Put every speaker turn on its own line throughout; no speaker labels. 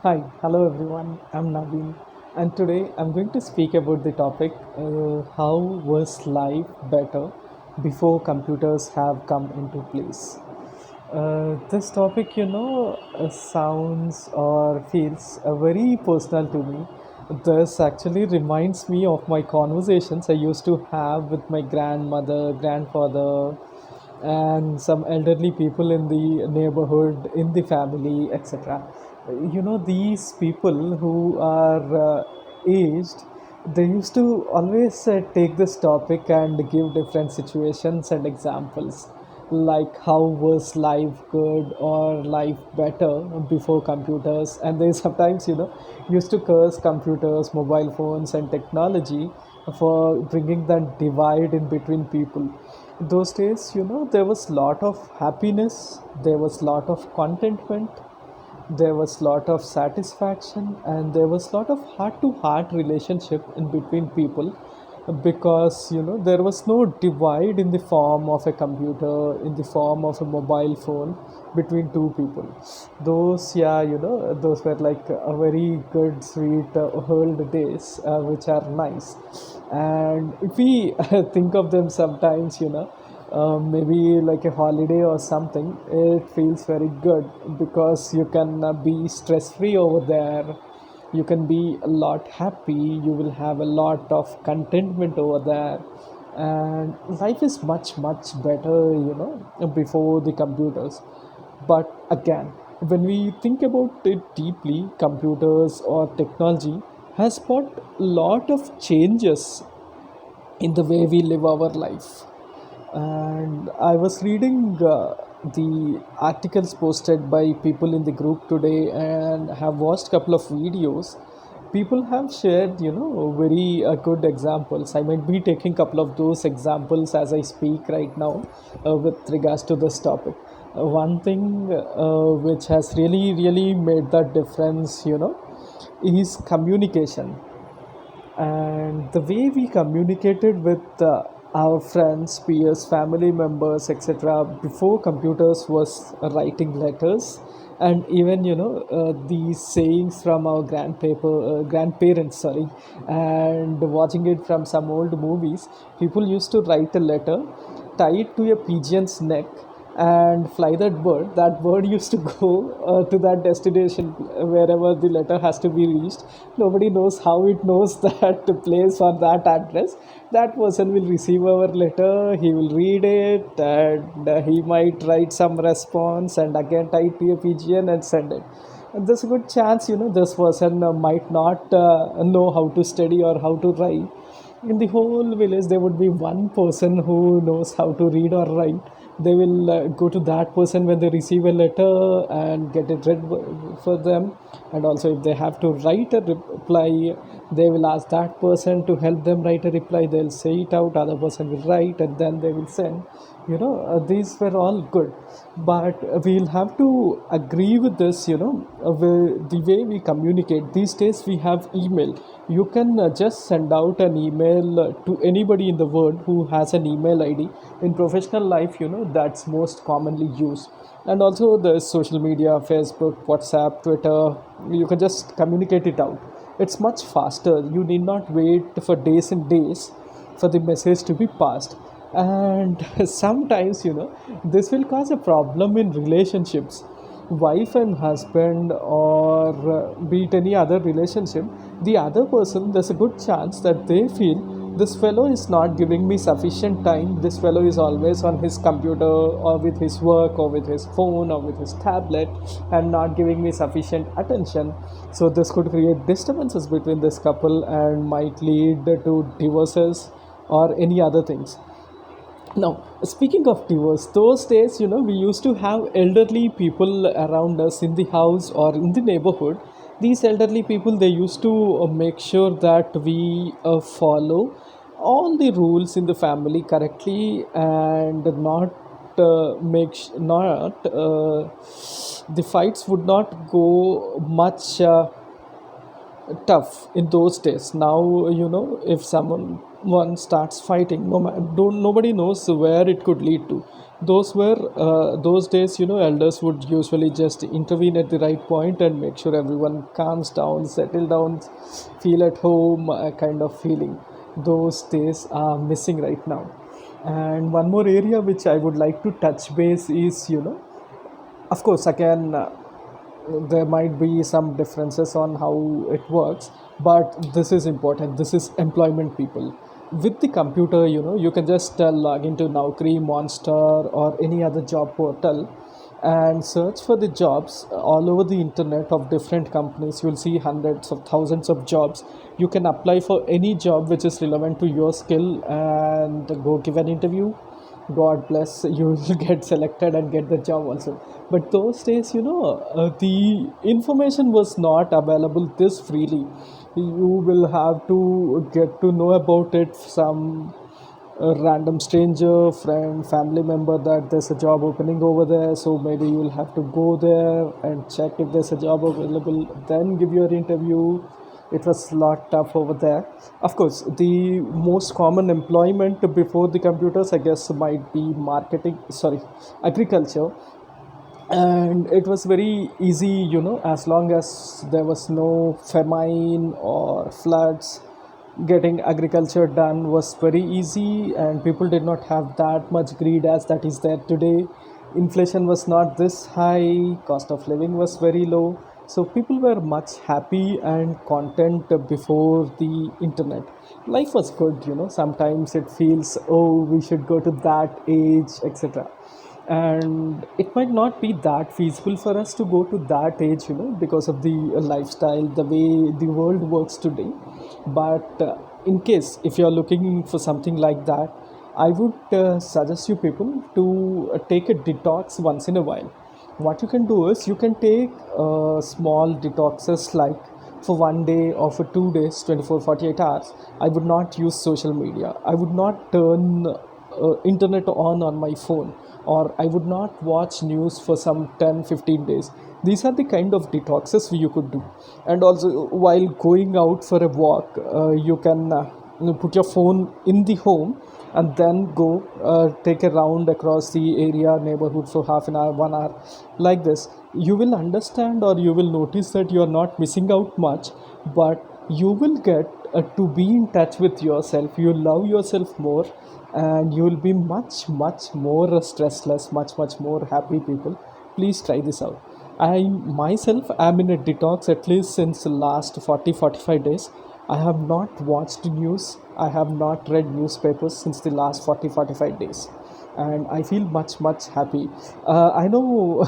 Hi, hello everyone. I'm Naveen, and today I'm going to speak about the topic how was life better before computers have come into place. This topic, sounds or feels very personal to me. This actually reminds me of my conversations I used to have with my grandmother, grandfather, and some elderly people in the neighborhood, in the family, etc. These people who are aged, they used to always take this topic and give different situations and examples, like how was life good or life better before computers. And they sometimes, used to curse computers, mobile phones, and technology for bringing that divide in between people. Those days, there was lot of happiness, there was lot of contentment, there was lot of satisfaction, and there was lot of heart to heart relationship in between people, because there was no divide in the form of a computer, in the form of a mobile phone, between two people. Those, yeah, those were like a very good sweet old days, which are nice. And if we think of them sometimes, maybe like a holiday or something, it feels very good because you can be stress free over there. You can be a lot happy, you will have a lot of contentment over there, and life is much much better, before the computers. But again, when we think about it deeply, computers or technology has brought a lot of changes in the way we live our life. And I was reading the articles posted by people in the group today, and have watched a couple of videos. People have shared, very good examples. I might be taking a couple of those examples as I speak right now, with regards to this topic. One thing which has really made that difference, is communication. And the way we communicated with our friends, peers, family members, etc., before computers was writing letters, and even these sayings from our grandparents, sorry, and watching it from some old movies. People used to write a letter, tie it to a pigeon's neck, and fly that bird. That bird used to go to that destination, wherever the letter has to be reached. Nobody knows how it knows that place or that address. That person will receive our letter, he will read it, and he might write some response and again tie it to a pigeon and send it. And there's a good chance, this person might not know how to study or how to write. In the whole village there would be one person who knows how to read or write. They will go to that person when they receive a letter and get it read for them. And also if they have to write a reply, they will ask that person to help them write a reply. They'll say it out, other person will write, and then they will send. These were all good. But we'll have to agree with this, the way we communicate these days. We have email. You can just send out an email to anybody in the world who has an email ID. In professional life, that's most commonly used. And also the social media, Facebook, WhatsApp, Twitter, you can just communicate it out. It's much faster. You need not wait for days and days for the message to be passed. And sometimes, this will cause a problem in relationships. Wife and husband, or be it any other relationship, the other person, there's a good chance that they feel this fellow is not giving me sufficient time. This fellow is always on his computer or with his work or with his phone or with his tablet, and not giving me sufficient attention. So this could create disturbances between this couple and might lead to divorces or any other things. Now, speaking of divorce, those days, we used to have elderly people around us in the house or in the neighborhood. These elderly people, they used to make sure that we follow all the rules in the family correctly, and not not the fights would not go much tough in those days. Now, if someone one starts fighting, don't nobody knows where it could lead to. Those days, elders would usually just intervene at the right point and make sure everyone calms down, settle down, feel at home, kind of feeling. Those days are missing right now. And one more area which I would like to touch base is, of course, again, there might be some differences on how it works, but this is important. This is employment people. With the computer, you can just log into Naukri, Monster, or any other job portal and search for the jobs all over the internet of different companies. You'll see hundreds of thousands of jobs. You can apply for any job which is relevant to your skill and go give an interview. God bless, you will get selected and get the job also. But those days, the information was not available this freely. You will have to get to know about it some a random stranger, friend, family member that there's a job opening over there. So maybe you'll have to go there and check if there's a job available, then give your interview. It was a lot tough over there. Of course, the most common employment before the computers, I guess, might be marketing, sorry, agriculture. And it was very easy, as long as there was no famine or floods, getting agriculture done was very easy, and people did not have that much greed as that is there today. Inflation was not this high, cost of living was very low, so people were much happy and content before the internet. Life was good. Sometimes it feels, oh, we should go to that age, etc. And it might not be that feasible for us to go to that age, because of the lifestyle, the way the world works today. But in case if you're looking for something like that, I would suggest you people to take a detox once in a while. What you can do is you can take small detoxes, like for one day or for 2 days, 24, 48 hours. I would not use social media. I would not turn internet on my phone, or I would not watch news for some 10, 15 days. These are the kind of detoxes you could do. And also, while going out for a walk, you can put your phone in the home and then go take a round across the area neighborhood for half an hour, 1 hour, like this. You will understand, or you will notice that you are not missing out much, but you will get to be in touch with yourself. You love yourself more, and you will be much, much more stressless, much, much more happy people. Please try this out. I myself am in a detox at least since the last 40, 45 days. I have not watched news. I have not read newspapers since the last 40, 45 days. And I feel much, much happy. I know,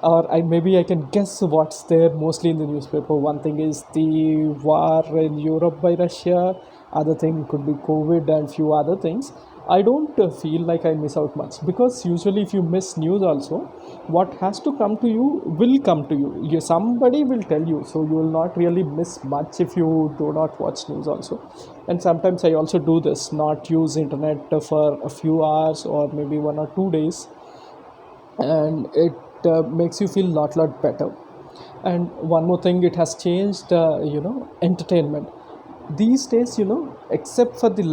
or maybe I can guess what's there mostly in the newspaper. One thing is the war in Europe by Russia. Other thing could be COVID and few other things. I don't feel like I miss out much, because usually if you miss news also, what has to come to you will come to you. Somebody will tell you, so you will not really miss much if you do not watch news also. And sometimes I also do this, not use internet for a few hours or maybe 1 or 2 days, and it makes you feel lot better. And one more thing, it has changed, entertainment these days. Except for the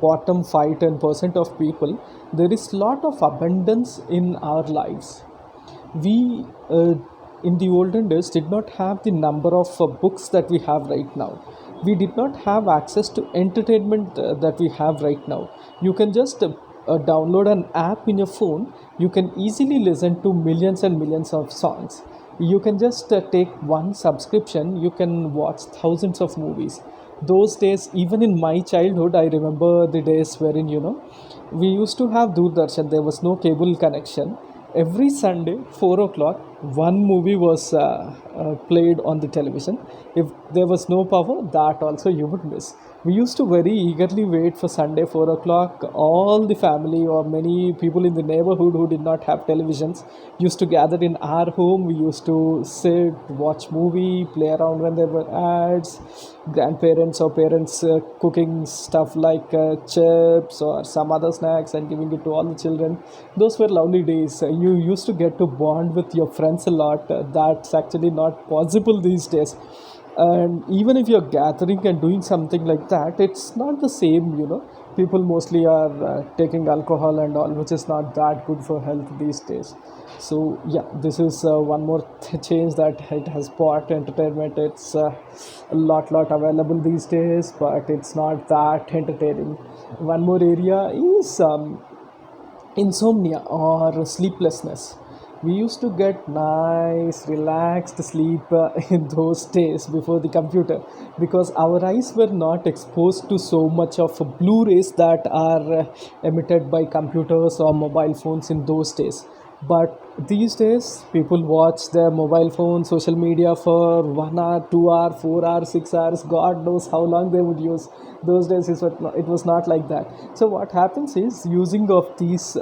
bottom 5-10% of people, there is lot of abundance in our lives. We in the olden days did not have the number of books that we have right now. We did not have access to entertainment that we have right now. You can just download an app in your phone. You can easily listen to millions and millions of songs. You can just take one subscription, you can watch thousands of movies. Those days, even in my childhood, I remember the days wherein, we used to have Doordarshan. There was no cable connection. Every Sunday, 4 o'clock, one movie was played on the television. If there was no power, that also you would miss. We used to very eagerly wait for Sunday, 4 o'clock. All the family or many people in the neighborhood who did not have televisions used to gather in our home. We used to sit, watch movie, play around when there were ads, grandparents or parents cooking stuff like chips or some other snacks and giving it to all the children. Those were lovely days. You used to get to bond with your friends a lot. That's actually not possible these days. And even if you're gathering and doing something like that, it's not the same, people mostly are taking alcohol and all, which is not that good for health these days. So yeah, this is one more change that it has brought. Entertainment, it's a lot available these days, but it's not that entertaining. One more area is insomnia or sleeplessness. We used to get nice relaxed sleep in those days before the computer, because our eyes were not exposed to so much of blue rays that are emitted by computers or mobile phones in those days. But these days people watch their mobile phone social media for 1 hour, 2 hour, 4 hour, 6 hours, god knows how long they would use. Those days it was not like that. So what happens is, using of these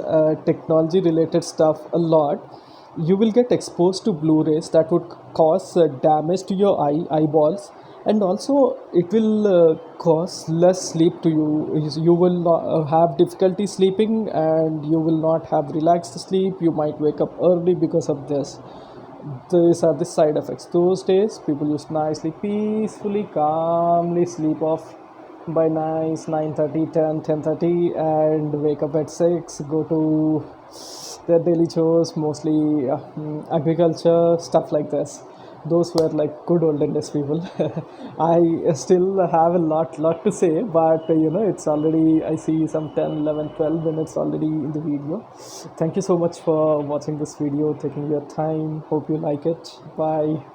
technology related stuff a lot, you will get exposed to blue rays that would cause damage to your eyeballs, and also it will cause less sleep to you. You will not have difficulty sleeping, and you will not have relaxed sleep. You might wake up early because of this. These are the side effects. Those days people used to nicely peacefully calmly sleep off by nice 9:30, 10:30, and wake up at 6, go to their daily chores, mostly agriculture stuff like this. Those were like good olden days people. I still have a lot to say, but it's already, I see some 10, 11, 12 minutes already in the video. Thank you so much for watching this video, taking your time. Hope you like it. Bye.